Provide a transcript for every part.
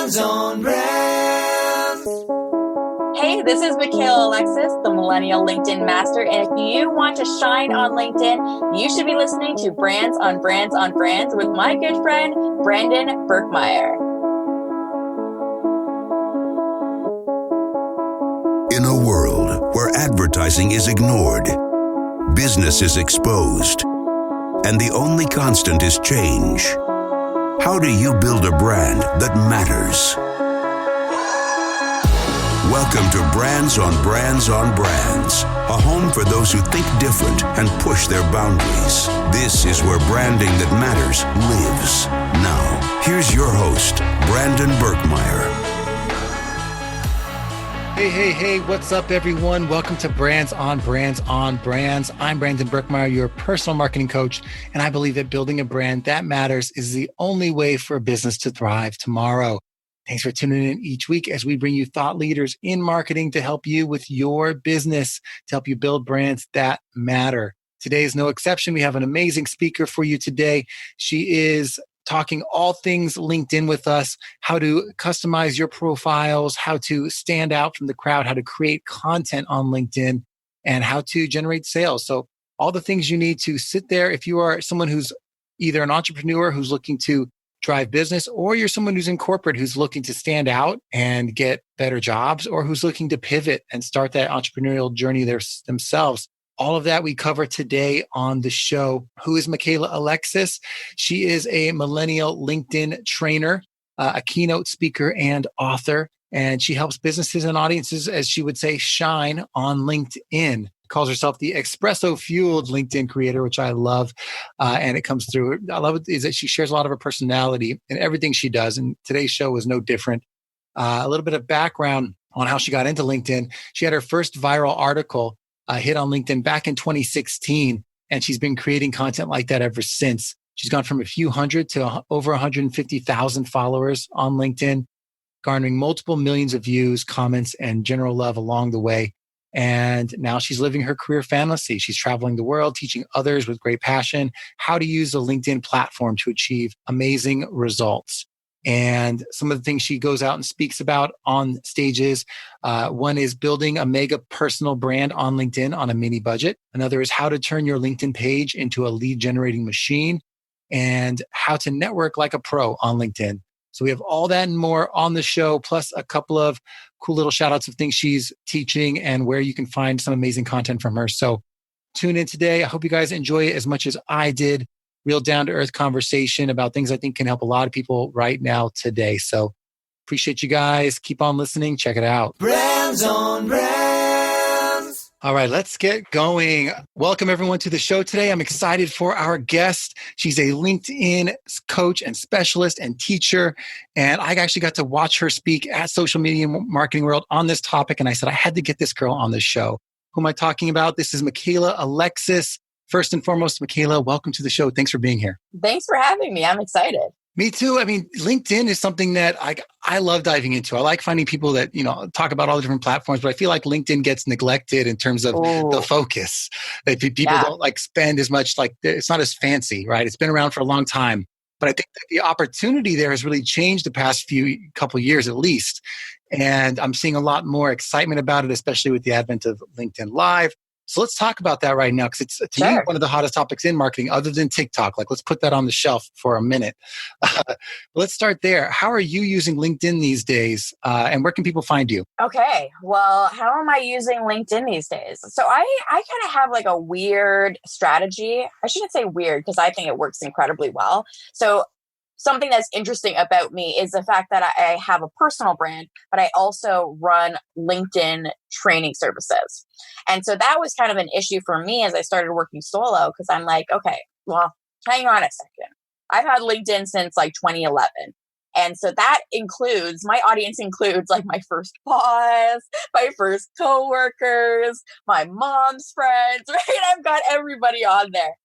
Brands on Brands. Hey, this is Michaela, Alexis, the Millennial LinkedIn Master. And if you want to shine on LinkedIn, you should be listening to Brands on Brands on Brands with my good friend, Brandon Berkmeyer. In a world where advertising is ignored, business is exposed, and the only constant is change, how do you build a brand that matters? Welcome to Brands on Brands on Brands, a home for those who think different and push their boundaries. This is where branding that matters lives. Now, here's your host, Brandon Berkmeyer. Hey, what's up, everyone? Welcome to Brands on Brands on Brands. I'm Brandon Berkmeyer, your personal marketing coach, and I believe that building a brand that matters is the only way for a business to thrive tomorrow. Thanks for tuning in each week as we bring you thought leaders in marketing to help you with your business, to help you build brands that matter. Today is no exception. We have an amazing speaker for you today. She is talking all things LinkedIn with us, how to customize your profiles, how to stand out from the crowd, how to create content on LinkedIn, and how to generate sales. So all the things you need to sit there. If you are someone who's either an entrepreneur who's looking to drive business, or you're someone who's in corporate who's looking to stand out and get better jobs, or who's looking to pivot and start that entrepreneurial journey themselves. All of that we cover today on the show. Who is Michaela Alexis? She is a millennial LinkedIn trainer, a keynote speaker and author, and she helps businesses and audiences, as she would say, shine on LinkedIn. Calls herself the espresso-fueled LinkedIn creator, which I love, and it comes through. I love it is that she shares a lot of her personality in everything she does, and today's show is no different. A little bit of background on how she got into LinkedIn. She had her first viral article hit on LinkedIn back in 2016, and she's been creating content like that ever since. She's gone from a few hundred to over 150,000 followers on LinkedIn, garnering multiple millions of views, comments, and general love along the way. And now she's living her career fantasy. She's traveling the world, teaching others with great passion how to use the LinkedIn platform to achieve amazing results. And some of the things she goes out and speaks about on stages, one is building a mega personal brand on LinkedIn on a mini budget. Another is how to turn your LinkedIn page into a lead generating machine, and how to network like a pro on LinkedIn. So we have all that and more on the show, plus a couple of cool little shout outs of things she's teaching and where you can find some amazing content from her. So tune in today. I hope you guys enjoy it as much as I did. Real down to earth conversation about things I think can help a lot of people right now today. So appreciate you guys. Keep on listening. Check it out. Brands on Brands. All right, let's get going. Welcome everyone to the show today. I'm excited for our guest. She's a LinkedIn coach and specialist and teacher. And I actually got to watch her speak at Social Media Marketing World on this topic. And I said, I had to get this girl on the show. Who am I talking about? This is Michaela Alexis. First and foremost, Michaela, welcome to the show. Thanks for being here. Thanks for having me. I'm excited. Me too. I mean, LinkedIn is something that I love diving into. I like finding people that, talk about all the different platforms, but I feel like LinkedIn gets neglected in terms of the focus. That people don't spend as much, it's not as fancy, right? It's been around for a long time. But I think that the opportunity there has really changed the past couple of years at least. And I'm seeing a lot more excitement about it, especially with the advent of LinkedIn Live. So let's talk about that right now, because it's to me one of the hottest topics in marketing other than TikTok. Let's put that on the shelf for a minute. Let's start there. How are you using LinkedIn these days, and where can people find you? Okay, well, how am I using LinkedIn these days? So I kind of have a weird strategy. I shouldn't say weird because I think it works incredibly well. So something that's interesting about me is the fact that I have a personal brand, but I also run LinkedIn training services. And so that was kind of an issue for me as I started working solo, because I'm like, okay, well, hang on a second. I've had LinkedIn since 2011. And so that includes, my audience includes my first boss, my first coworkers, my mom's friends, right? I've got everybody on there.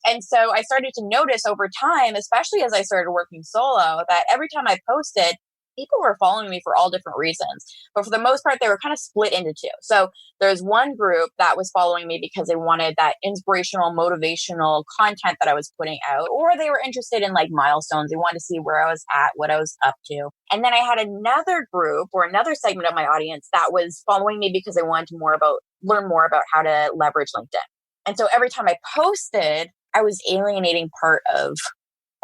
And so I started to notice over time, especially as I started working solo, that every time I posted, people were following me for all different reasons. But for the most part, they were kind of split into two. So there's one group that was following me because they wanted that inspirational, motivational content that I was putting out, or they were interested in like milestones. They wanted to see where I was at, what I was up to. And then I had another group or another segment of my audience that was following me because they wanted to learn more about how to leverage LinkedIn. And so every time I posted, I was alienating part of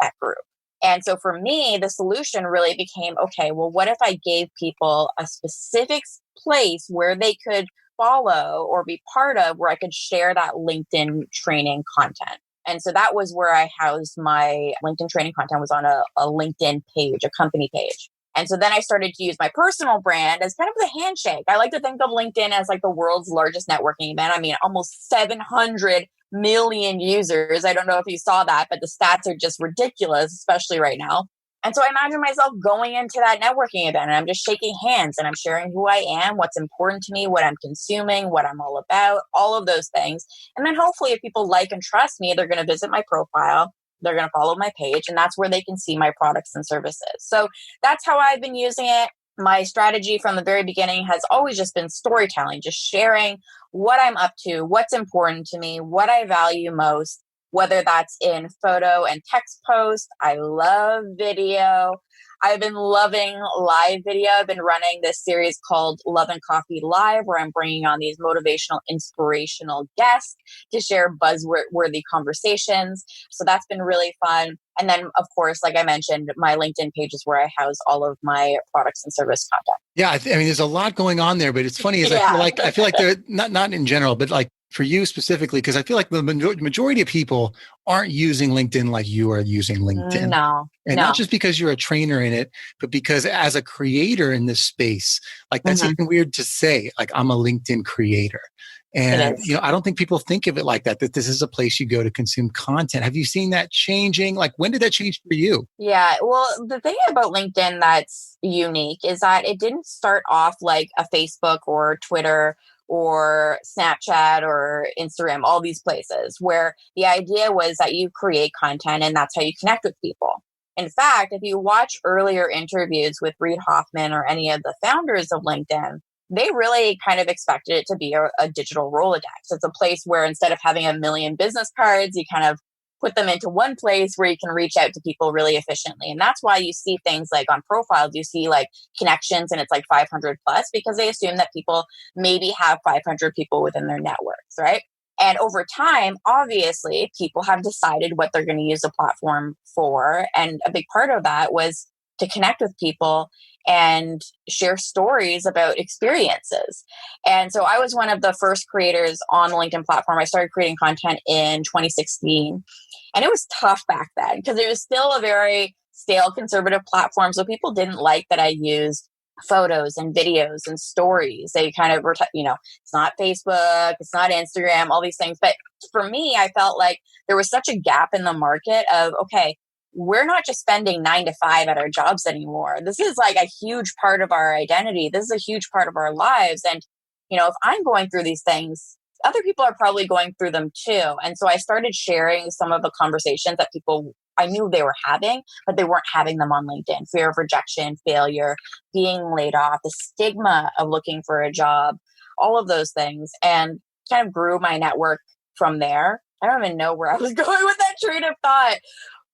that group. And so for me, the solution really became, okay, well, what if I gave people a specific place where they could follow or be part of, where I could share that LinkedIn training content? And so that was where I housed my LinkedIn training content, was on a LinkedIn page, a company page. And so then I started to use my personal brand as kind of the handshake. I like to think of LinkedIn as like the world's largest networking event. I mean, almost 700 million users. I don't know if you saw that, but the stats are just ridiculous, especially right now. And so I imagine myself going into that networking event and I'm just shaking hands and I'm sharing who I am, what's important to me, what I'm consuming, what I'm all about, all of those things. And then hopefully if people like and trust me, they're going to visit my profile. They're going to follow my page, and that's where they can see my products and services. So that's how I've been using it. My strategy from the very beginning has always just been storytelling, just sharing what I'm up to, what's important to me, what I value most, whether that's in photo and text posts. I love video. I've been loving live video. I've been running this series called Love and Coffee Live, where I'm bringing on these motivational, inspirational guests to share buzzworthy conversations. So that's been really fun. And then, of course, like I mentioned, my LinkedIn page is where I house all of my products and service content. Yeah, I mean, there's a lot going on there, but it's funny is Yeah. I feel like they're not in general, but like for you specifically, because I feel like the majority of people aren't using LinkedIn like you are using LinkedIn. No. Not just because you're a trainer in it, but because as a creator in this space, like that's Mhm. even weird to say, like I'm a LinkedIn creator. And, I don't think people think of it like that this is a place you go to consume content. Have you seen that changing? Like, when did that change for you? Yeah. Well, the thing about LinkedIn that's unique is that it didn't start off like a Facebook or Twitter or Snapchat or Instagram, all these places where the idea was that you create content and that's how you connect with people. In fact, if you watch earlier interviews with Reid Hoffman or any of the founders of LinkedIn, they really kind of expected it to be a digital Rolodex. It's a place where instead of having a million business cards, you kind of put them into one place where you can reach out to people really efficiently. And that's why you see things like on profiles, you see like connections and it's like 500 plus, because they assume that people maybe have 500 people within their networks, right? And over time, obviously, people have decided what they're going to use the platform for. And a big part of that was to connect with people and share stories about experiences. And so I was one of the first creators on the LinkedIn platform. I started creating content in 2016. And it was tough back then because it was still a very stale conservative platform. So people didn't like that I used photos and videos and stories. They kind of were, it's not Facebook, it's not Instagram, all these things. But for me, I felt like there was such a gap in the market of, okay, we're not just spending 9 to 5 at our jobs anymore. This is like a huge part of our identity. This is a huge part of our lives. And, if I'm going through these things, other people are probably going through them too. And so I started sharing some of the conversations that people I knew they were having, but they weren't having them on LinkedIn. Fear of rejection, failure, being laid off, the stigma of looking for a job, all of those things, and kind of grew my network from there. I don't even know where I was going with that train of thought,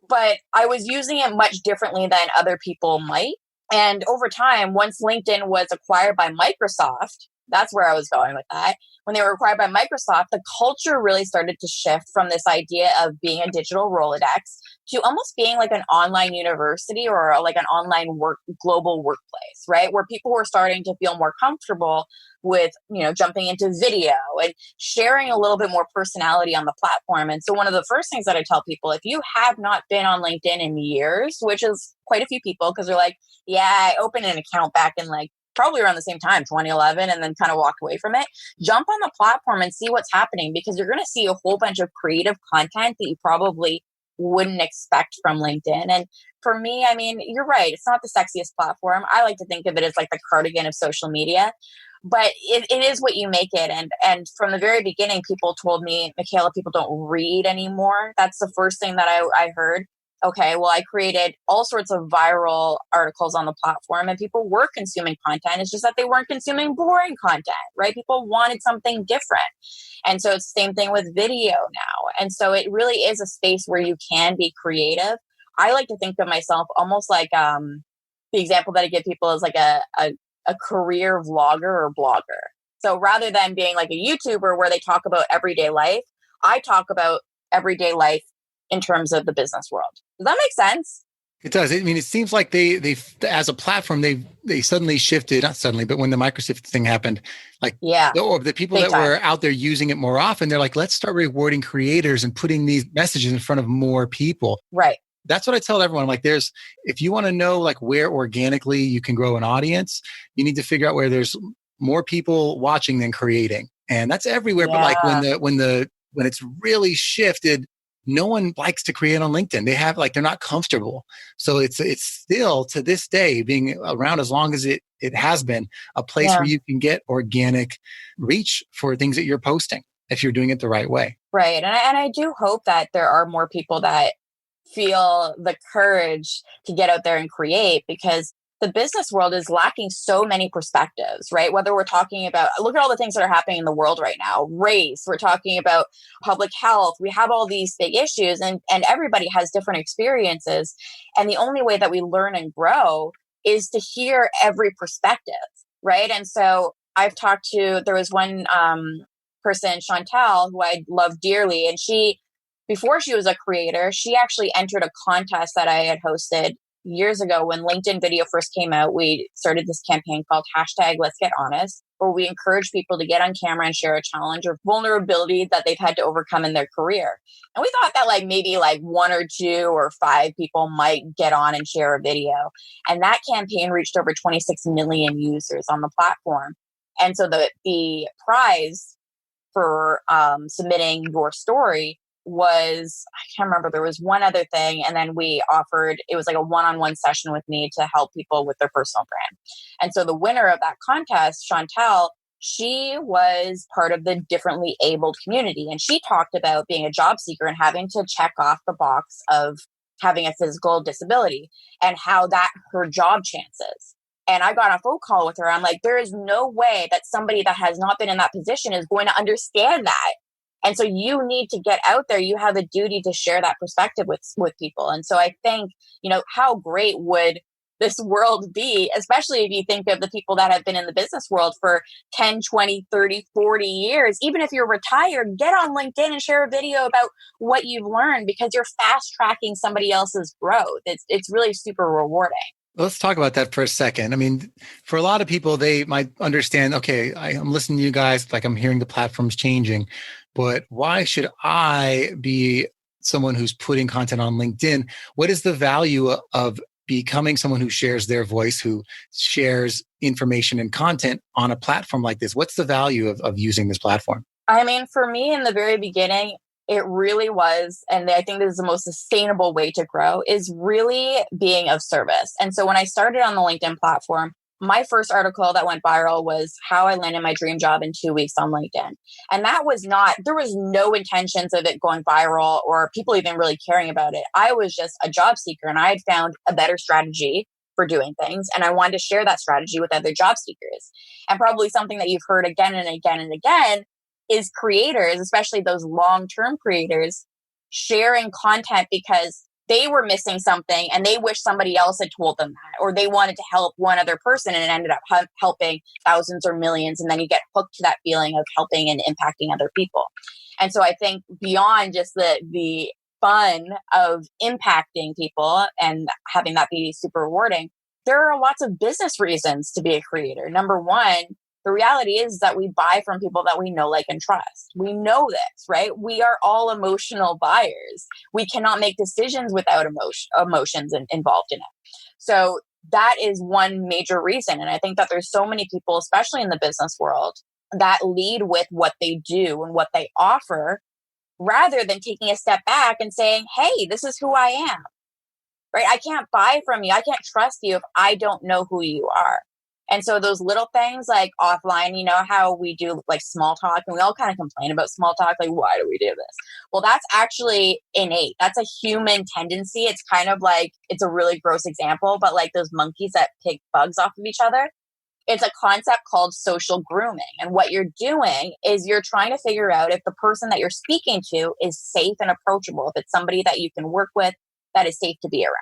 but I was using it much differently than other people might. And over time, once LinkedIn was acquired by Microsoft, that's where I was going with that. When they were acquired by Microsoft, the culture really started to shift from this idea of being a digital Rolodex to almost being like an online university or like an online global workplace, right? Where people were starting to feel more comfortable with, jumping into video and sharing a little bit more personality on the platform. And so one of the first things that I tell people, if you have not been on LinkedIn in years, which is quite a few people, because they're like, yeah, I opened an account back in like probably around the same time, 2011, and then kind of walked away from it. Jump on the platform and see what's happening, because you're going to see a whole bunch of creative content that you probably wouldn't expect from LinkedIn. And for me, I mean, you're right. It's not the sexiest platform. I like to think of it as like the cardigan of social media, but it is what you make it. And from the very beginning, people told me, Michaela, people don't read anymore. That's the first thing that I heard. Okay, well, I created all sorts of viral articles on the platform and people were consuming content. It's just that they weren't consuming boring content, right? People wanted something different. And so it's the same thing with video now. And so it really is a space where you can be creative. I like to think of myself almost like the example that I give people is like a career vlogger or blogger. So rather than being like a YouTuber where they talk about everyday life, I talk about everyday life in terms of the business world. Does that make sense? It does. I mean, it seems like they as a platform, they suddenly shifted, not suddenly, but when the Microsoft thing happened, like Yeah, the people big that time. were out there using it more often, they're like, let's start rewarding creators and putting these messages in front of more people. Right. That's what I tell everyone. I'm like, if you want to know like where organically you can grow an audience, you need to figure out where there's more people watching than creating. And that's everywhere. But like Yeah. when it's really shifted, no one likes to create on LinkedIn. They're not comfortable. So it's still to this day being around as long as it has been a place Yeah. where you can get organic reach for things that you're posting if you're doing it the right way. Right. And I do hope that there are more people that feel the courage to get out there and create because the business world is lacking so many perspectives, right? Whether we're talking about, look at all the things that are happening in the world right now, race, we're talking about public health, we have all these big issues and everybody has different experiences. And the only way that we learn and grow is to hear every perspective, right? And so there was one person, Chantal, who I love dearly, and before she was a creator, she actually entered a contest that I had hosted years ago when LinkedIn video first came out. We started this campaign called #Let's Get Honest, where we encourage people to get on camera and share a challenge or vulnerability that they've had to overcome in their career. And we thought that like maybe like one or two or five people might get on and share a video. And that campaign reached over 26 million users on the platform. And so the prize for submitting your story was, I can't remember, there was one other thing. And then it was like a one-on-one session with me to help people with their personal brand. And so the winner of that contest, Chantal, she was part of the differently abled community. And she talked about being a job seeker and having to check off the box of having a physical disability and how that her job chances. And I got a phone call with her. I'm like, there is no way that somebody that has not been in that position is going to understand that. And so you need to get out there. You have a duty to share that perspective with people. And so I think, how great would this world be, especially if you think of the people that have been in the business world for 10, 20, 30, 40 years. Even if you're retired, get on LinkedIn and share a video about what you've learned because you're fast tracking somebody else's growth. It's really super rewarding. Let's talk about that for a second. I mean, for a lot of people, they might understand, okay, I'm listening to you guys, like I'm hearing the platforms changing, but why should I be someone who's putting content on LinkedIn? What is the value of becoming someone who shares their voice, who shares information and content on a platform like this? What's the value of using this platform? I mean, for me in the very beginning, it really was, and I think this is the most sustainable way to grow, is really being of service. And so when I started on the LinkedIn platform, my first article that went viral was how I landed my dream job in 2 weeks on LinkedIn. And there was no intentions of it going viral or people even really caring about it. I was just a job seeker and I had found a better strategy for doing things. And I wanted to share that strategy with other job seekers. And probably something that you've heard again and again and again is creators, especially those long-term creators, sharing content because they were missing something and they wish somebody else had told them that, or they wanted to help one other person and it ended up helping thousands or millions. And then you get hooked to that feeling of helping and impacting other people. And so I think beyond just the fun of impacting people and having that be super rewarding, there are lots of business reasons to be a creator. Number one, the reality is that we buy from people that we know, like, and trust. We know this, right? We are all emotional buyers. We cannot make decisions without emotions involved in it. So that is one major reason. And I think that there's so many people, especially in the business world, that lead with what they do and what they offer rather than taking a step back and saying, hey, this is who I am, right? I can't buy from you. I can't trust you if I don't know who you are. And so those little things like offline, you know how we do like small talk and we all kind of complain about small talk, like, why do we do this? Well, that's actually innate. That's a human tendency. It's kind of like, it's a really gross example, but like those monkeys that pick bugs off of each other. It's a concept called social grooming. And what you're doing is you're trying to figure out if the person that you're speaking to is safe and approachable, if it's somebody that you can work with that is safe to be around.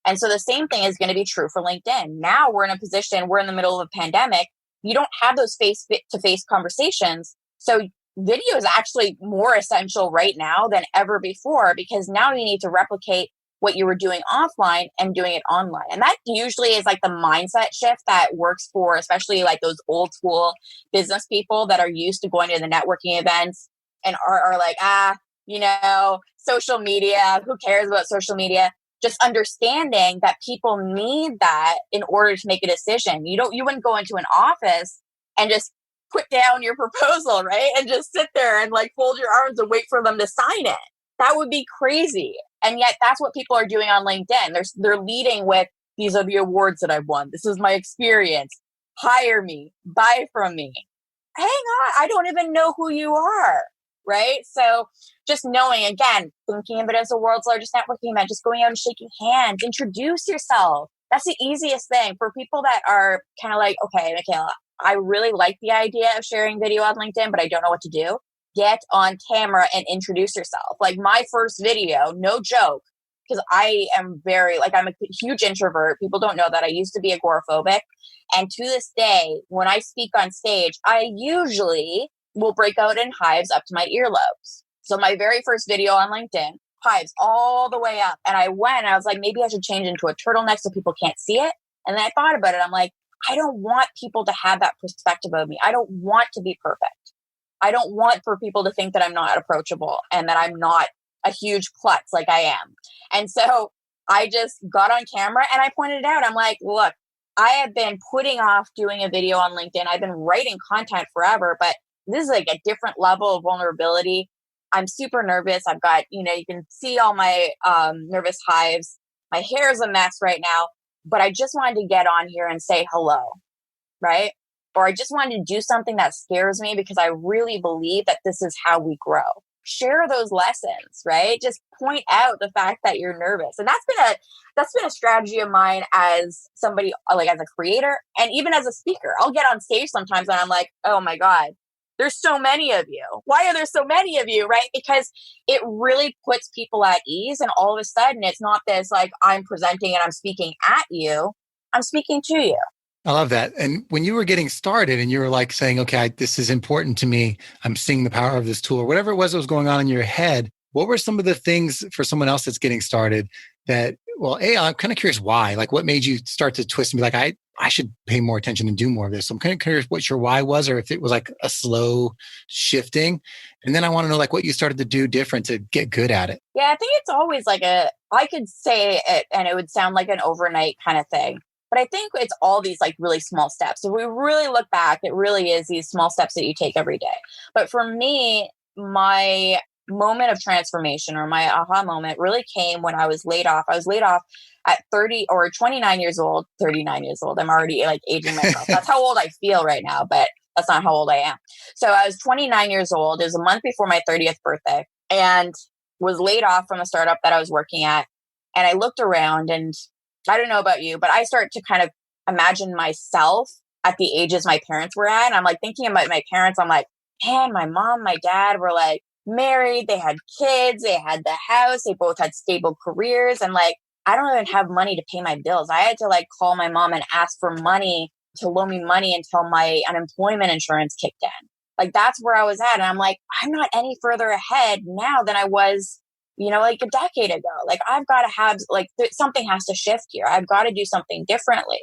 And so the same thing is going to be true for LinkedIn. Now we're in a position, we're in the middle of a pandemic. You don't have those face-to-face conversations. So video is actually more essential right now than ever before, because now you need to replicate what you were doing offline and doing it online. And that usually is like the mindset shift that works for especially like those old school business people that are used to going to the networking events and are like, social media, who cares about social media? Just understanding that people need that in order to make a decision. You wouldn't go into an office and just put down your proposal, right? And just sit there and like fold your arms and wait for them to sign it. That would be crazy. And yet that's what people are doing on LinkedIn. They're leading with, these are the awards that I've won. This is my experience. Hire me, buy from me. Hang on, I don't even know who you are, right? So just knowing, again, thinking of it as the world's largest networking event, just going out and shaking hands, introduce yourself. That's the easiest thing for people that are kind of like, okay, Michaela, I really like the idea of sharing video on LinkedIn, but I don't know what to do. Get on camera and introduce yourself. Like my first video, no joke, because I am I'm a huge introvert. People don't know that I used to be agoraphobic. And to this day, when I speak on stage, I usually will break out in hives up to my earlobes. So my very first video on LinkedIn, hives all the way up. And I was like, maybe I should change into a turtleneck so people can't see it. And then I thought about it. I'm like, I don't want people to have that perspective of me. I don't want to be perfect. I don't want for people to think that I'm not approachable and that I'm not a huge klutz like I am. And so I just got on camera and I pointed it out. I'm like, look, I have been putting off doing a video on LinkedIn. I've been writing content forever, but this is like a different level of vulnerability. I'm super nervous. I've got, you can see all my nervous hives. My hair is a mess right now, but I just wanted to get on here and say hello, right? Or I just wanted to do something that scares me because I really believe that this is how we grow. Share those lessons, right? Just point out the fact that you're nervous. And that's been a strategy of mine as somebody, like as a creator and even as a speaker. I'll get on stage sometimes and I'm like, oh my God, there's so many of you. Why are there so many of you, right? Because it really puts people at ease. And all of a sudden, it's not this like I'm presenting and I'm speaking at you. I'm speaking to you. I love that. And when you were getting started and you were like saying, okay, this is important to me, I'm seeing the power of this tool, or whatever it was that was going on in your head, what were some of the things for someone else that's getting started that, well, I'm kind of curious why, like what made you start to twist and be like, I should pay more attention and do more of this. So I'm kind of curious what your why was, or if it was like a slow shifting. And then I want to know like what you started to do different to get good at it. Yeah, I think it's always like I could say it and it would sound like an overnight kind of thing. But I think it's all these like really small steps. If we really look back, it really is these small steps that you take every day. But for me, my moment of transformation or my aha moment really came when I was laid off. I was laid off at 30 or 29 years old, 39 years old. I'm already like aging myself. That's how old I feel right now, but that's not how old I am. So I was 29 years old. It was a month before my 30th birthday and was laid off from the startup that I was working at. And I looked around and I don't know about you, but I start to kind of imagine myself at the ages my parents were at. And I'm like thinking about my parents. I'm like, man, my mom, my dad were like married. They had kids. They had the house. They both had stable careers. And like, I don't even have money to pay my bills. I had to like call my mom and ask for money to loan me money until my unemployment insurance kicked in. Like that's where I was at. And I'm like, I'm not any further ahead now than I was like a decade ago. Like I've got to have something has to shift here. I've got to do something differently.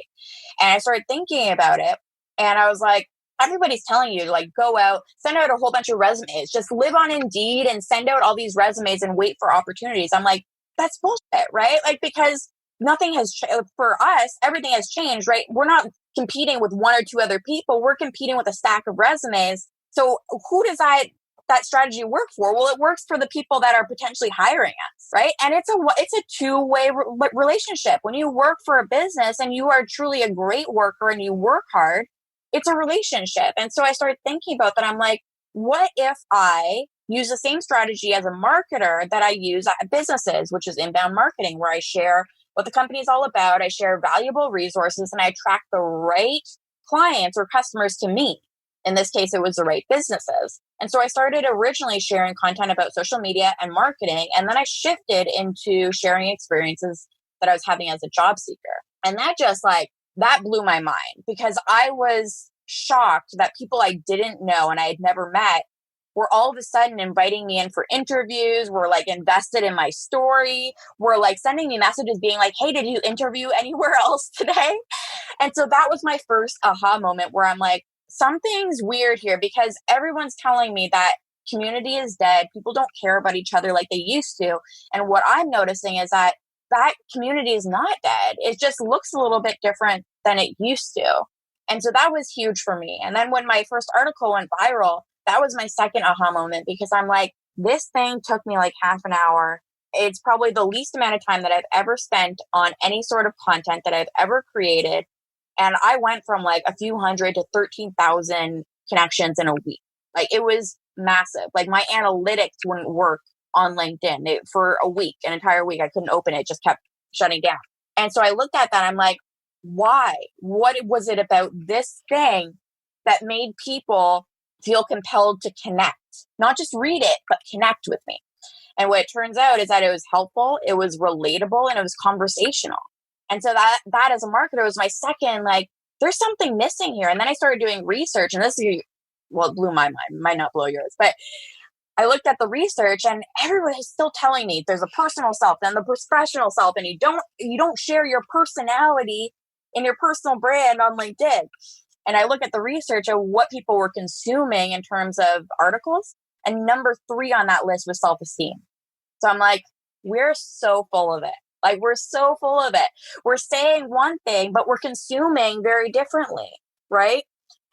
And I started thinking about it and I was like, everybody's telling you to like go out, send out a whole bunch of resumes, just live on Indeed and send out all these resumes and wait for opportunities. I'm like, that's bullshit, right? Like, because nothing has for us, everything has changed, right? We're not competing with one or two other people. We're competing with a stack of resumes. So who does that that strategy work for? Well, it works for the people that are potentially hiring us, right? And it's a two-way relationship. When you work for a business and you are truly a great worker and you work hard, it's a relationship. And so I started thinking about that. I'm like, what if I use the same strategy as a marketer that I use at businesses, which is inbound marketing, where I share what the company is all about. I share valuable resources and I attract the right clients or customers to me. In this case, it was the right businesses. And so I started originally sharing content about social media and marketing. And then I shifted into sharing experiences that I was having as a job seeker. And that blew my mind because I was shocked that people I didn't know and I had never met were all of a sudden inviting me in for interviews, were like invested in my story, were like sending me messages being like, hey, did you interview anywhere else today? And so that was my first aha moment where I'm like, something's weird here because everyone's telling me that community is dead. People don't care about each other like they used to. And what I'm noticing is that community is not dead. It just looks a little bit different than it used to. And so that was huge for me. And then when my first article went viral, that was my second aha moment because I'm like, this thing took me like half an hour. It's probably the least amount of time that I've ever spent on any sort of content that I've ever created. And I went from like a few hundred to 13,000 connections in a week. Like it was massive. Like my analytics wouldn't work on LinkedIn for a week, an entire week. I couldn't open it, just kept shutting down. And so I looked at that. I'm like, why? What was it about this thing that made people feel compelled to connect? Not just read it, but connect with me. And what it turns out is that it was helpful, it was relatable, and it was conversational. And so that as a marketer was my second, like, there's something missing here. And then I started doing research, and it blew my mind, might not blow yours, but I looked at the research and everyone is still telling me there's a personal self and the professional self, and you don't share your personality in your personal brand on LinkedIn. And I look at the research of what people were consuming in terms of articles, and number 3 on that list was self-esteem. So I'm like, we're so full of it. Like, we're so full of it. We're saying one thing, but we're consuming very differently, right?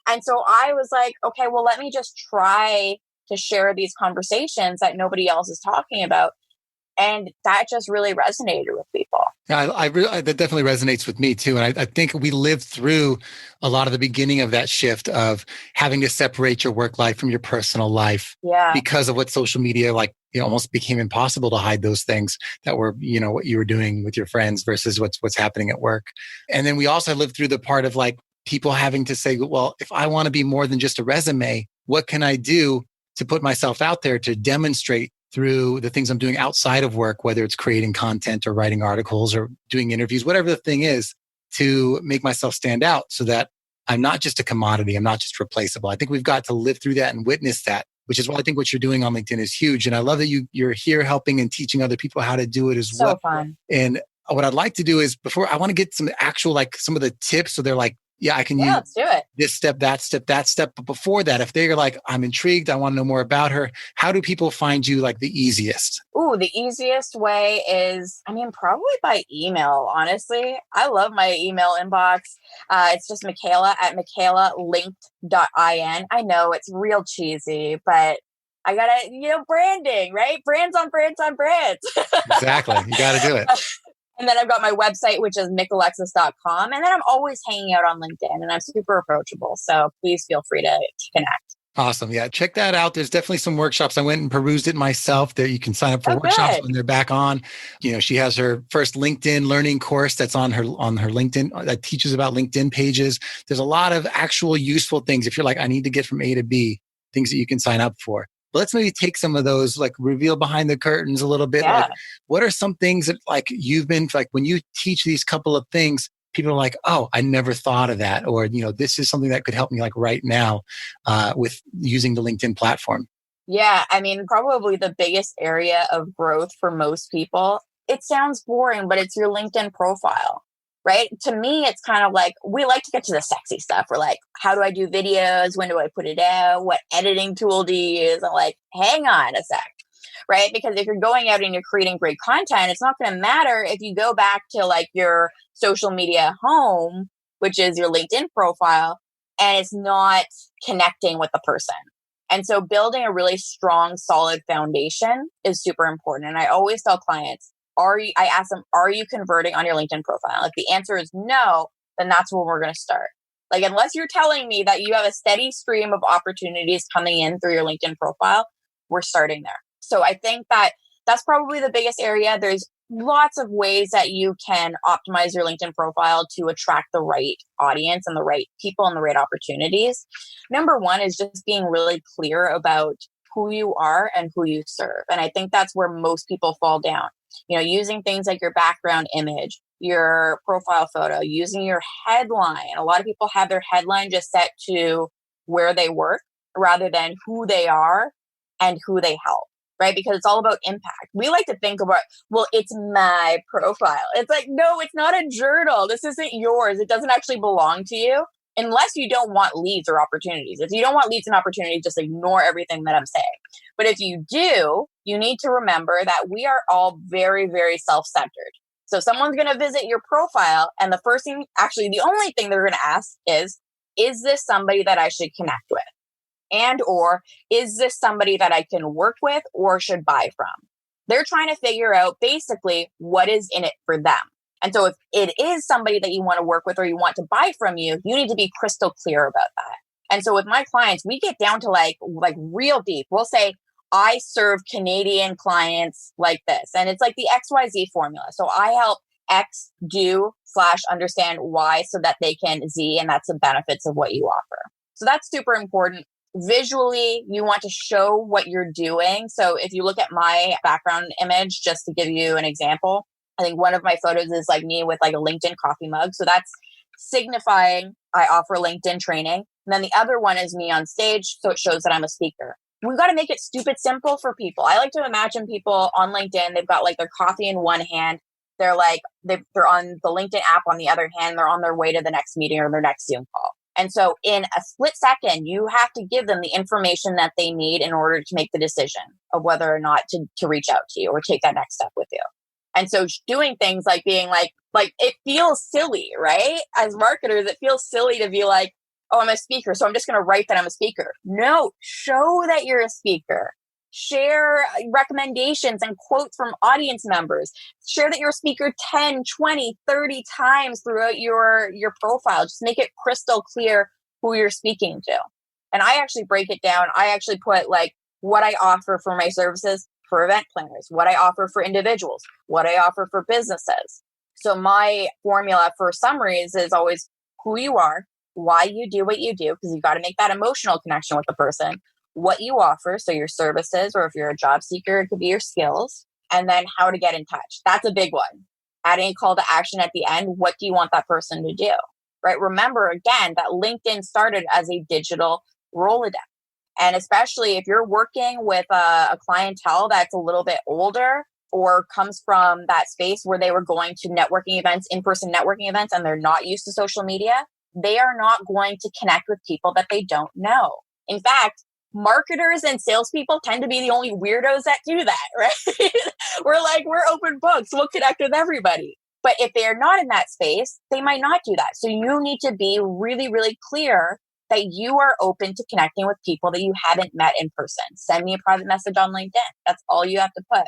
And so I was like, okay, well, let me just try to share these conversations that nobody else is talking about. And that just really resonated with people. Yeah, that definitely resonates with me too. And I think we lived through a lot of the beginning of that shift of having to separate your work life from your personal life. Yeah. Because of what social media, almost became impossible to hide those things that were, what you were doing with your friends versus what's happening at work. And then we also lived through the part of like people having to say, well, if I want to be more than just a resume, what can I do to put myself out there to demonstrate through the things I'm doing outside of work, whether it's creating content or writing articles or doing interviews, whatever the thing is, to make myself stand out so that I'm not just a commodity. I'm not just replaceable. I think we've got to live through that and witness that, which is why I think what you're doing on LinkedIn is huge. And I love that you're here helping and teaching other people how to do it as well. So fun. And what I'd like to do is I want to get some actual, some of the tips. So they're like, yeah, I can use let's do it. This step, that step, that step. But before that, if they're like, I'm intrigued, I want to know more about her, how do people find you the easiest? Ooh, the easiest way is, probably by email, honestly. I love my email inbox. It's just Michaela at michaelalinked.in. I know it's real cheesy, but I gotta, branding, right? Brands on brands on brands. Exactly. You got to do it. And then I've got my website, which is micalexis.com. And then I'm always hanging out on LinkedIn and I'm super approachable. So please feel free to connect. Awesome. Yeah. Check that out. There's definitely some workshops. I went and perused it myself. There you can sign up for workshops when they're back on. She has her first LinkedIn learning course that's on her LinkedIn that teaches about LinkedIn pages. There's a lot of actual useful things. If you're like, I need to get from A to B, things that you can sign up for. But let's maybe take some of those, reveal behind the curtains a little bit. Yeah. What are some things that you've been when you teach these couple of things, people are like, oh, I never thought of that. Or, this is something that could help me right now with using the LinkedIn platform. Yeah. Probably the biggest area of growth for most people, it sounds boring, but it's your LinkedIn profile. Right? To me, it's kind of we like to get to the sexy stuff. We're like, how do I do videos? When do I put it out? What editing tool do you use? I'm like, hang on a sec, right? Because if you're going out and you're creating great content, it's not going to matter if you go back to your social media home, which is your LinkedIn profile, and it's not connecting with the person. And so building a really strong, solid foundation is super important. And I always tell clients, I ask them, are you converting on your LinkedIn profile? If the answer is no, then that's where we're going to start. Like, unless you're telling me that you have a steady stream of opportunities coming in through your LinkedIn profile, we're starting there. So I think that that's probably the biggest area. There's lots of ways that you can optimize your LinkedIn profile to attract the right audience and the right people and the right opportunities. Number one is just being really clear about who you are and who you serve. And I think that's where most people fall down. Using things like your background image, your profile photo, using your headline. A lot of people have their headline just set to where they work rather than who they are and who they help, right? Because it's all about impact. We like to think about, well, it's my profile. It's like, no, it's not a journal. This isn't yours. It doesn't actually belong to you unless you don't want leads or opportunities. If you don't want leads and opportunities, just ignore everything that I'm saying. But if you do, you need to remember that we are all very, very self-centered. So someone's going to visit your profile and the first thing, actually the only thing they're going to ask is this somebody that I should connect with? And or is this somebody that I can work with or should buy from? They're trying to figure out basically what is in it for them. And so if it is somebody that you want to work with or you want to buy from you, you need to be crystal clear about that. And so with my clients, we get down to like real deep. We'll say, I serve Canadian clients like this. And it's like the XYZ formula. So I help X do / understand Y so that they can Z, and that's the benefits of what you offer. So that's super important. Visually, you want to show what you're doing. So if you look at my background image, just to give you an example, I think one of my photos is like me with like a LinkedIn coffee mug. So that's signifying I offer LinkedIn training. And then the other one is me on stage. So it shows that I'm a speaker. We've got to make it stupid simple for people. I like to imagine people on LinkedIn, they've got like their coffee in one hand. They're on the LinkedIn app on the other hand. They're on their way to the next meeting or their next Zoom call. And so in a split second, you have to give them the information that they need in order to make the decision of whether or not to reach out to you or take that next step with you. And so doing things like being like it feels silly, right? As marketers, it feels silly to be like, oh, I'm a speaker, so I'm just going to write that I'm a speaker. No, show that you're a speaker. Share recommendations and quotes from audience members. Share that you're a speaker 10, 20, 30 times throughout your profile. Just make it crystal clear who you're speaking to. And I actually break it down. I actually put like what I offer for my services for event planners, what I offer for individuals, what I offer for businesses. So my formula for summaries is always who you are, why you do what you do, because you've got to make that emotional connection with the person, what you offer, so your services, or if you're a job seeker, it could be your skills, and then how to get in touch. That's a big one. Adding a call to action at the end, what do you want that person to do, right? Remember, again, that LinkedIn started as a digital Rolodex. And especially if you're working with a clientele that's a little bit older or comes from that space where they were going to networking events, in-person networking events, and they're not used to social media, they are not going to connect with people that they don't know. In fact, marketers and salespeople tend to be the only weirdos that do that, right? we're open books. We'll connect with everybody. But if they are not in that space, they might not do that. So you need to be really, really clear that you are open to connecting with people that you haven't met in person. Send me a private message on LinkedIn. That's all you have to put.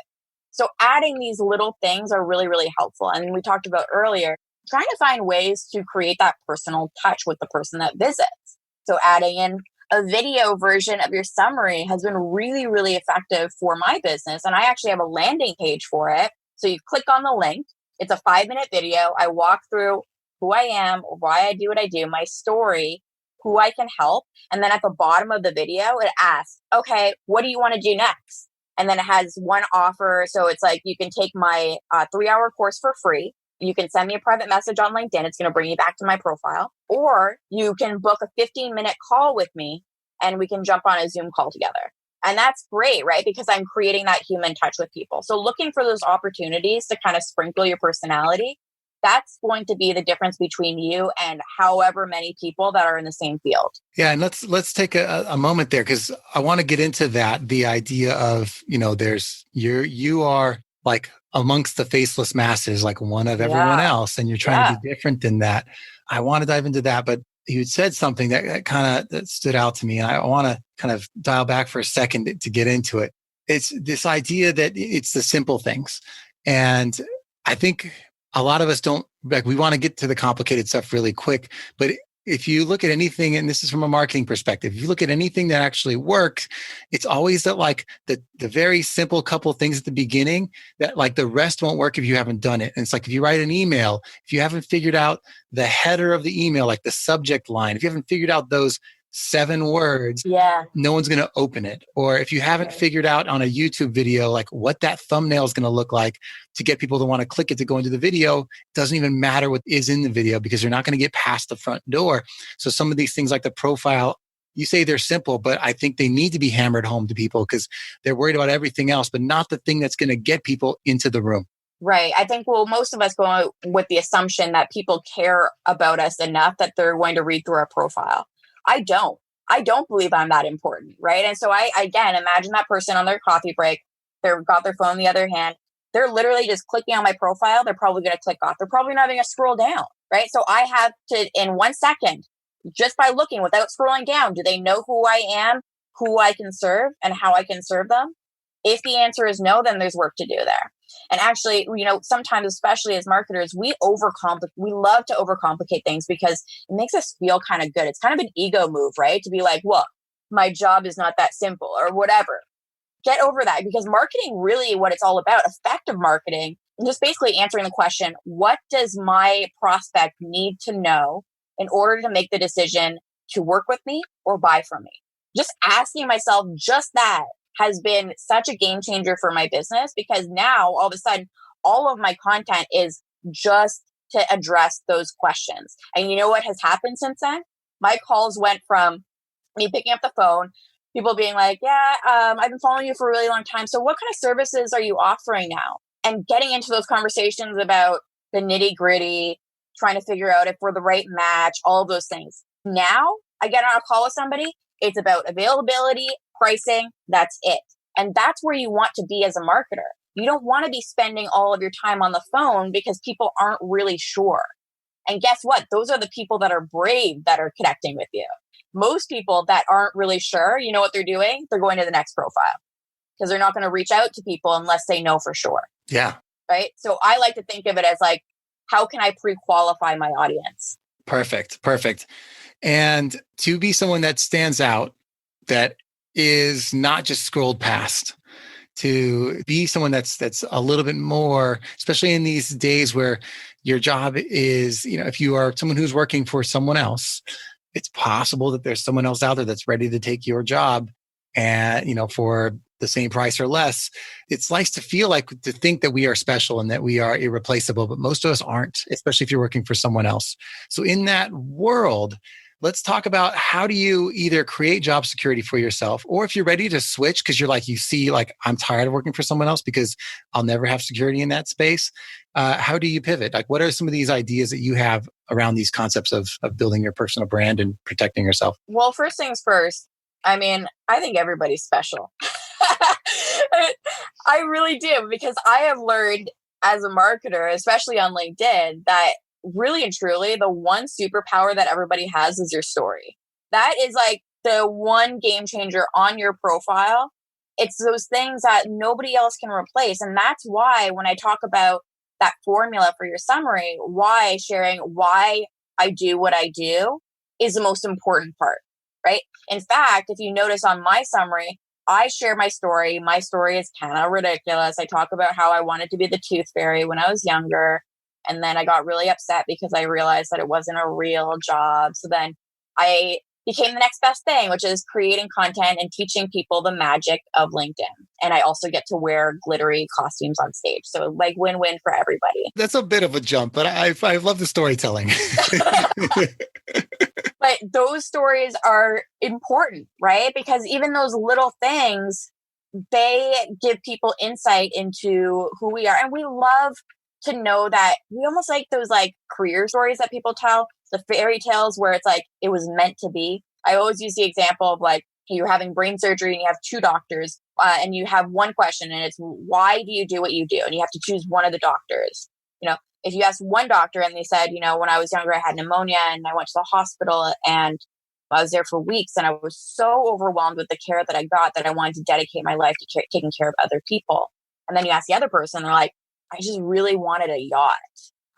So adding these little things are really, really helpful. And we talked about earlier, trying to find ways to create that personal touch with the person that visits. So adding in a video version of your summary has been really, really effective for my business. And I actually have a landing page for it. So you click on the link. It's a 5-minute video. I walk through who I am, why I do what I do, my story, who I can help. And then at the bottom of the video, it asks, okay, what do you want to do next? And then it has one offer. So it's like, you can take my 3-hour course for free. You can send me a private message on LinkedIn. It's going to bring you back to my profile. Or you can book a 15-minute call with me and we can jump on a Zoom call together. And that's great, right? Because I'm creating that human touch with people. So looking for those opportunities to kind of sprinkle your personality, that's going to be the difference between you and however many people that are in the same field. Yeah. And let's take a moment there, because I want to get into that. The idea of, you are like amongst the faceless masses, like one of everyone else, and you're trying to be different than that. I want to dive into that, but you said something that kind of stood out to me. And I want to kind of dial back for a second to get into it. It's this idea that it's the simple things. And I think a lot of us don't, like, we want to get to the complicated stuff really quick. But if you look at anything, and this is from a marketing perspective, if you look at anything that actually works, it's always that, like, the very simple couple of things at the beginning that, like, the rest won't work if you haven't done it. And it's like, if you write an email, if you haven't figured out the header of the email, like the subject line, if you haven't figured out those 7 words, no one's going to open it. Or if you haven't figured out on a YouTube video, like, what that thumbnail is going to look like to get people to want to click it to go into the video, it doesn't even matter what is in the video because they're not going to get past the front door. So some of these things like the profile, you say they're simple, but I think they need to be hammered home to people because they're worried about everything else, but not the thing that's going to get people into the room. Right. I think, well, most of us go with the assumption that people care about us enough that they're going to read through our profile. I don't believe I'm that important, right? And so I, again, imagine that person on their coffee break, they've got their phone in the other hand, they're literally just clicking on my profile, they're probably going to click off. They're probably not even going to scroll down, right? So I have to, in 1 second, just by looking without scrolling down, do they know who I am, who I can serve, and how I can serve them? If the answer is no, then there's work to do there. And actually, sometimes, especially as marketers, we love to overcomplicate things because it makes us feel kind of good. It's kind of an ego move, right? To be like, well, my job is not that simple or whatever. Get over that, because marketing, really what it's all about, effective marketing, just basically answering the question, what does my prospect need to know in order to make the decision to work with me or buy from me? Just asking myself just that has been such a game changer for my business, because now all of a sudden, all of my content is just to address those questions. And you know what has happened since then? My calls went from me picking up the phone, people being like, I've been following you for a really long time. So what kind of services are you offering now? And getting into those conversations about the nitty gritty, trying to figure out if we're the right match, all of those things. Now I get on a call with somebody, it's about availability, pricing, that's it. And that's where you want to be as a marketer. You don't want to be spending all of your time on the phone because people aren't really sure. And guess what? Those are the people that are brave that are connecting with you. Most people that aren't really sure, you know what they're doing? They're going to the next profile because they're not going to reach out to people unless they know for sure. Yeah. Right. So I like to think of it as like, how can I pre-qualify my audience? Perfect. And to be someone that stands out, that is not just scrolled past, to be someone that's a little bit more, especially in these days where your job is, if you are someone who's working for someone else, it's possible that there's someone else out there that's ready to take your job and, for the same price or less. It's nice to think that we are special and that we are irreplaceable, but most of us aren't, especially if you're working for someone else. So in that world, let's talk about how do you either create job security for yourself, or if you're ready to switch because I'm tired of working for someone else because I'll never have security in that space. How do you pivot? Like, what are some of these ideas that you have around these concepts of building your personal brand and protecting yourself? Well, first things first, I think everybody's special. I really do, because I have learned as a marketer, especially on LinkedIn, that really and truly, the one superpower that everybody has is your story. That is like the one game changer on your profile. It's those things that nobody else can replace. And that's why when I talk about that formula for your summary, why sharing why I do what I do is the most important part, right? In fact, if you notice on my summary, I share my story. My story is kind of ridiculous. I talk about how I wanted to be the tooth fairy when I was younger. And then I got really upset because I realized that it wasn't a real job. So then I became the next best thing, which is creating content and teaching people the magic of LinkedIn. And I also get to wear glittery costumes on stage. So like win-win for everybody. That's a bit of a jump, but I love the storytelling. But those stories are important, right? Because even those little things, they give people insight into who we are. And we love to know that we almost like those like career stories that people tell, the fairy tales where it's like, it was meant to be. I always use the example of like, you're having brain surgery and you have 2 doctors and you have one question and it's, why do you do what you do? And you have to choose one of the doctors. If you ask one doctor and they said, when I was younger, I had pneumonia and I went to the hospital and I was there for weeks and I was so overwhelmed with the care that I got that I wanted to dedicate my life to taking care of other people. And then you ask the other person, they're like, I just really wanted a yacht.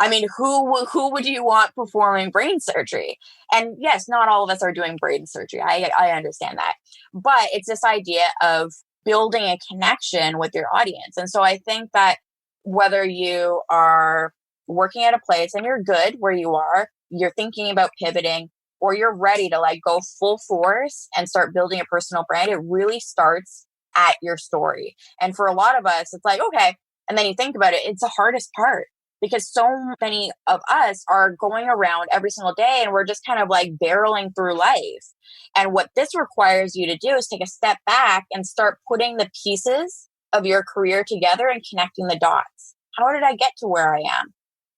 I mean, who would you want performing brain surgery? And yes, not all of us are doing brain surgery. I understand that. But it's this idea of building a connection with your audience. And so I think that whether you are working at a place and you're good where you are, you're thinking about pivoting, or you're ready to like go full force and start building a personal brand, it really starts at your story. And for a lot of us, it's like, okay. And then you think about it, it's the hardest part because so many of us are going around every single day and we're just kind of like barreling through life. And what this requires you to do is take a step back and start putting the pieces of your career together and connecting the dots. How did I get to where I am?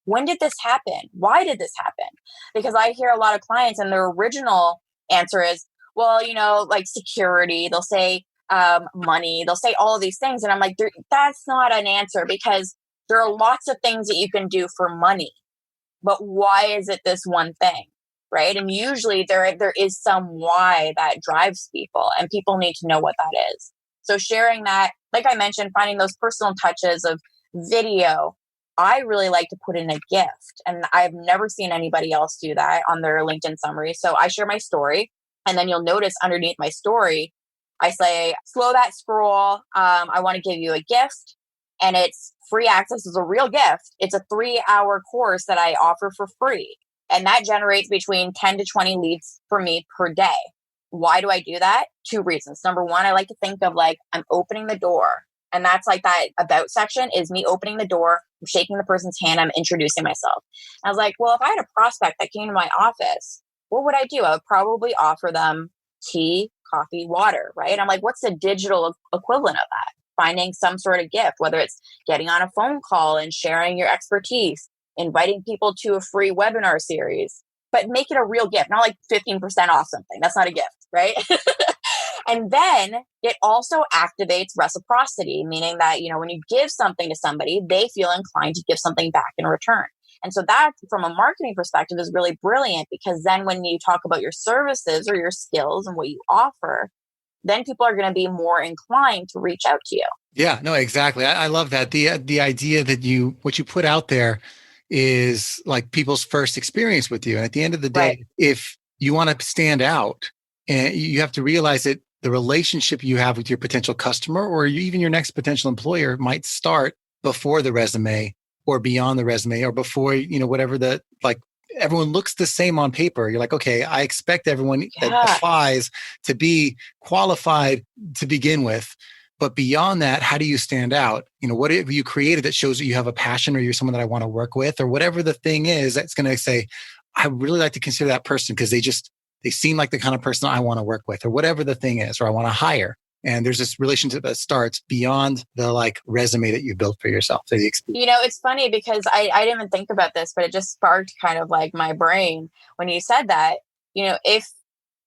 When did this happen? Why did this happen? Because I hear a lot of clients and their original answer is, well, like security, they'll say money, they'll say all of these things. And I'm like, that's not an answer because there are lots of things that you can do for money, but why is it this one thing? Right. And usually there is some why that drives people and people need to know what that is. So sharing that, like I mentioned, finding those personal touches of video, I really like to put in a gift, and I've never seen anybody else do that on their LinkedIn summary. So I share my story, and then you'll notice underneath my story, I say, slow that scroll. I want to give you a gift, and it's free access. It's a real gift. It's a 3-hour course that I offer for free, and that generates between 10 to 20 leads for me per day. Why do I do that? 2 reasons. Number one, I like to think of like I'm opening the door. And that's like that about section is me opening the door, I'm shaking the person's hand, I'm introducing myself. I was like, well, if I had a prospect that came to my office, what would I do? I would probably offer them tea, coffee, water, right? I'm like, what's the digital equivalent of that? Finding some sort of gift, whether it's getting on a phone call and sharing your expertise, inviting people to a free webinar series, but make it a real gift, not like 15% off something. That's not a gift, right? And then it also activates reciprocity, meaning that, when you give something to somebody, they feel inclined to give something back in return. And so that, from a marketing perspective, is really brilliant because then when you talk about your services or your skills and what you offer, then people are going to be more inclined to reach out to you. Yeah, no, exactly. I love that. The idea that what you put out there is like people's first experience with you. And at the end of the day, Right. If you want to stand out, and you have to realize that the relationship you have with your potential customer or even your next potential employer might start before the resume or beyond the resume or before, whatever everyone looks the same on paper. You're like, okay, I expect everyone that applies to be qualified to begin with. But beyond that, how do you stand out? What have you created that shows that you have a passion or you're someone that I want to work with or whatever the thing is that's going to say, I really like to consider that person because they seem like the kind of person I want to work with or whatever the thing is, or I want to hire. And there's this relationship that starts beyond the resume that you built for yourself. So it's funny because I didn't even think about this, but it just sparked kind of like my brain when you said that, if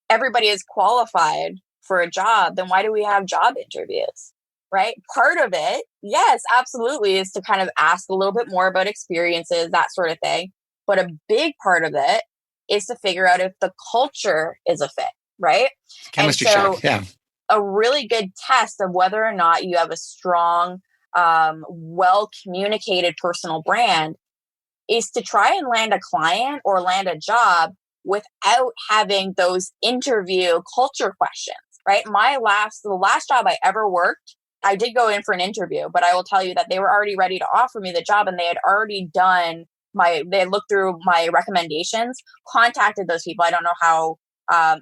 everybody is qualified for a job, then why do we have job interviews? Right? Part of it, yes, absolutely, is to kind of ask a little bit more about experiences, that sort of thing. But a big part of it is to figure out if the culture is a fit, right? Chemistry check, yeah. A really good test of whether or not you have a strong, well-communicated personal brand is to try and land a client or land a job without having those interview culture questions, right? The last job I ever worked, I did go in for an interview, but I will tell you that they were already ready to offer me the job and they had already done they had looked through my recommendations, contacted those people. I don't know how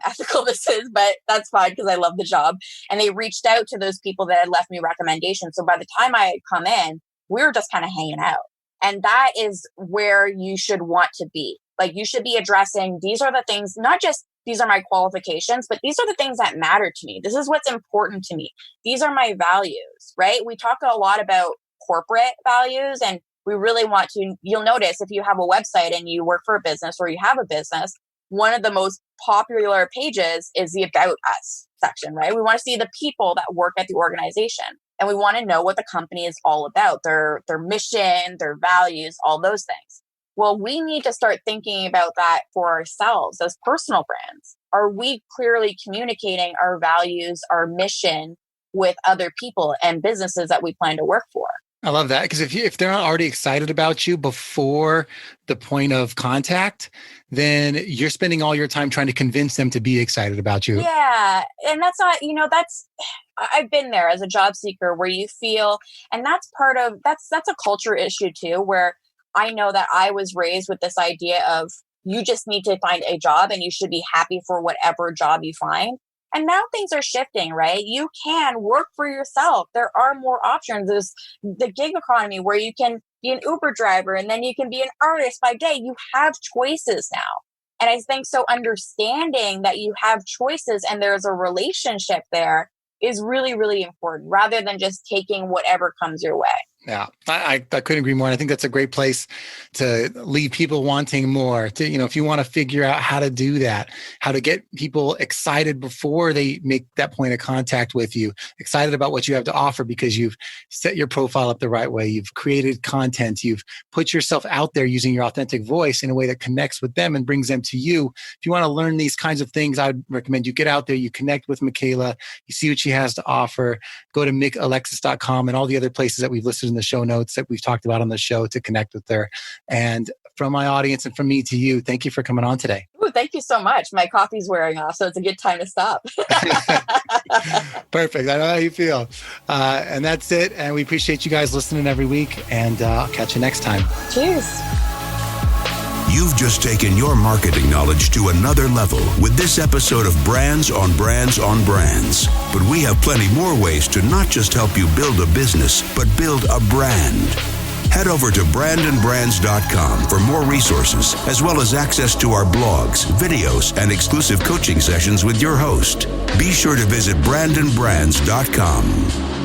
ethical this is, but that's fine because I love the job. And they reached out to those people that had left me recommendations. So by the time I had come in, we were just kind of hanging out. And that is where you should want to be. Like you should be addressing, these are the things, not just these are my qualifications, but these are the things that matter to me. This is what's important to me. These are my values, right? We talk a lot about corporate values and we really want to, you'll notice if you have a website and you work for a business or you have a business, one of the most popular pages is the About Us section, right? We want to see the people that work at the organization and we want to know what the company is all about, their mission, their values, all those things. Well, we need to start thinking about that for ourselves as personal brands. Are we clearly communicating our values, our mission with other people and businesses that we plan to work for? I love that, because if they're not already excited about you before the point of contact, then you're spending all your time trying to convince them to be excited about you. Yeah. And that's not, I've been there as a job seeker where you feel, and that's a culture issue too, where I know that I was raised with this idea of you just need to find a job and you should be happy for whatever job you find. And now things are shifting, right? You can work for yourself. There are more options. There's the gig economy where you can be an Uber driver and then you can be an artist by day. You have choices now. And I think so understanding that you have choices and there's a relationship there is really, really important, rather than just taking whatever comes your way. Yeah, I couldn't agree more. And I think that's a great place to leave people wanting more. To, if you want to figure out how to do that, how to get people excited before they make that point of contact with you, excited about what you have to offer because you've set your profile up the right way. You've created content. You've put yourself out there using your authentic voice in a way that connects with them and brings them to you. If you want to learn these kinds of things, I'd recommend you get out there, you connect with Michaela, you see what she has to offer, go to Alexis.com and all the other places that we've listed in the show notes that we've talked about on the show to connect with her. And from my audience and from me to you, thank you for coming on today. Ooh, thank you so much. My coffee's wearing off, so it's a good time to stop. Perfect. I know how you feel. And that's it. And we appreciate you guys listening every week. And I'll catch you next time. Cheers. You've just taken your marketing knowledge to another level with this episode of Brands on Brands on Brands. But we have plenty more ways to not just help you build a business, but build a brand. Head over to brandandbrands.com for more resources, as well as access to our blogs, videos, and exclusive coaching sessions with your host. Be sure to visit brandandbrands.com.